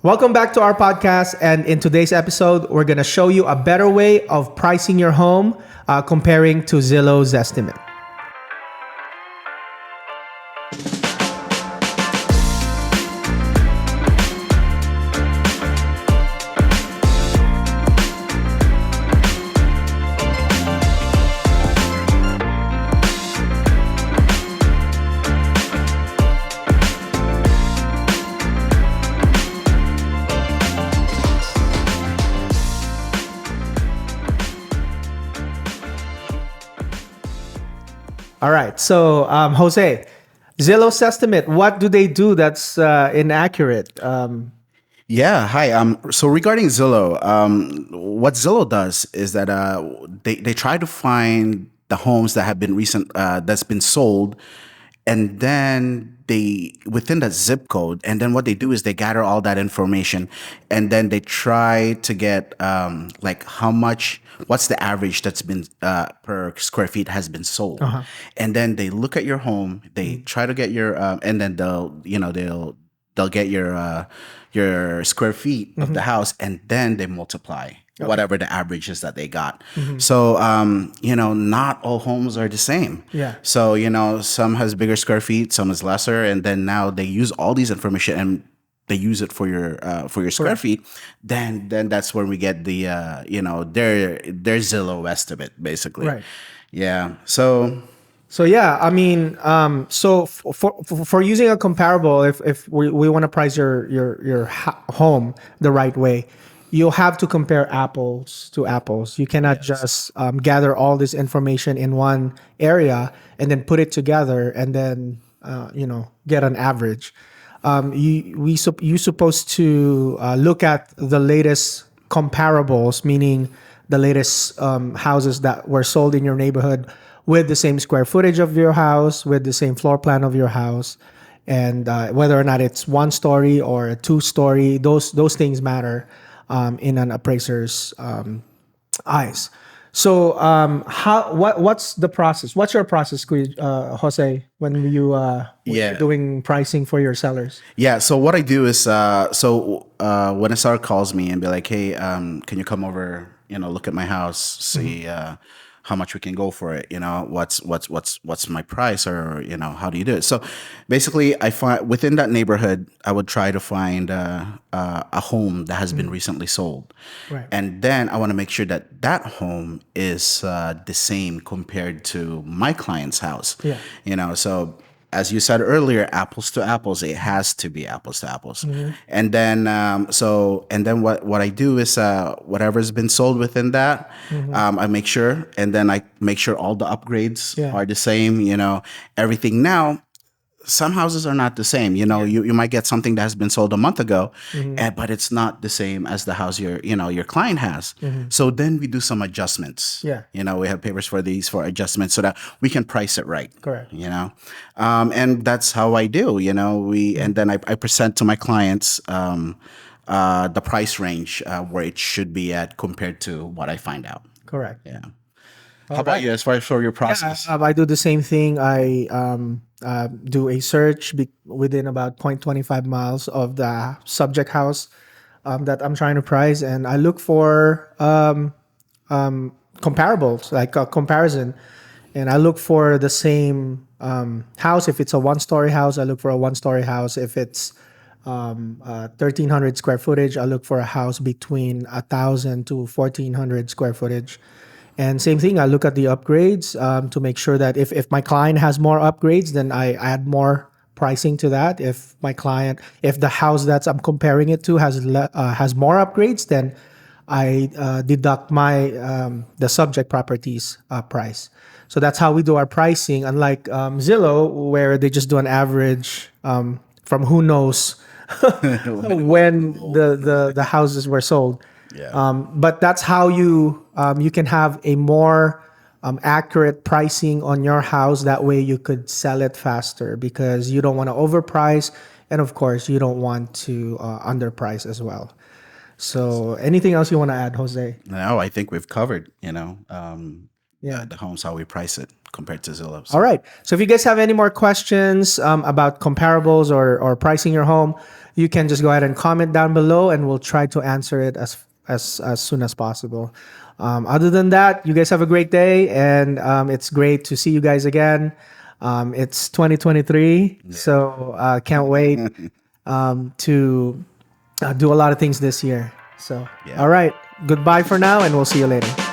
Welcome back to our podcast. And in today's episode, we're going to show you a better way of pricing your home comparing to Zillow's estimate. All right. So, Jose, Zillow's estimate, what do they do that's inaccurate? Yeah, hi. So regarding Zillow, what Zillow does is that they try to find the homes that have been that's been sold, and then they within that zip code, and then what they do is they gather all that information, and then they try to get like what's the average that's been per square feet has been sold, and then they look at your home, they try to get your, and then they'll get your square feet of the house, and then they multiply whatever the average is that they got. So not all homes are the same. Yeah. So some has bigger square feet, some is lesser, and then now they use all these information and they use it for your square feet. Then that's when we get the their Zillow estimate basically. Right. Yeah. So yeah, I mean, so for using a comparable, if we want to price your home the right way, you'll have to compare apples to apples. You cannot just gather all this information in one area and then put it together and then get an average. You supposed to look at the latest comparables, meaning the latest houses that were sold in your neighborhood with the same square footage of your house, with the same floor plan of your house, and whether or not it's one story or a two story, those things matter in an appraiser's eyes. So what's the process? What's your process, Jose, when you're doing pricing for your sellers? Yeah. So what I do is, when a seller calls me and be like, "Hey, can you come over? Look at my house, see how much we can go for it. What's my price, or how do you do it?" So basically, I find within that neighborhood, I would try to find a home that has been recently sold, Right. and then I want to make sure that that home is the same compared to my client's house. Yeah. So as you said earlier, apples to apples, it has to be apples to apples. And then what I do is whatever's been sold within that, I make sure, and then I make sure all the upgrades are the same. Everything. Now some houses are not the same. You might get something that has been sold a month ago, but it's not the same as the house your client has. So then we do some adjustments. Yeah. We have papers for adjustments so that we can price it right. Correct. And that's how I do. And then I present to my clients the price range where it should be at compared to what I find out. Correct. Yeah. How about you as far as for your process? I do the same thing. I do a search within about 0.25 miles of the subject house that I'm trying to price, and I look for comparables, like a comparison, and I look for the same house. If it's a one-story house, I look for a one-story house. If it's 1,300 square footage, I look for a house between 1,000 to 1,400 square footage. And same thing, I look at the upgrades to make sure that if my client has more upgrades, then I add more pricing to that. If the house that I'm comparing it to has more upgrades, then I deduct the subject properties price. So that's how we do our pricing. Unlike Zillow, where they just do an average from who knows when the houses were sold. Yeah. But that's how you can have a more accurate pricing on your house. That way you could sell it faster because you don't want to overprice. And of course, you don't want to underprice as well. So anything else you want to add, Jose? No, I think we've covered, the homes, how we price it compared to Zillow. So, All right. So if you guys have any more questions about comparables or pricing your home, you can just go ahead and comment down below, and we'll try to answer it as soon as possible. Other than that, you guys have a great day, and it's great to see you guys again. It's 2023, so can't wait to do a lot of things this year. So, all right. Goodbye for now, and we'll see you later.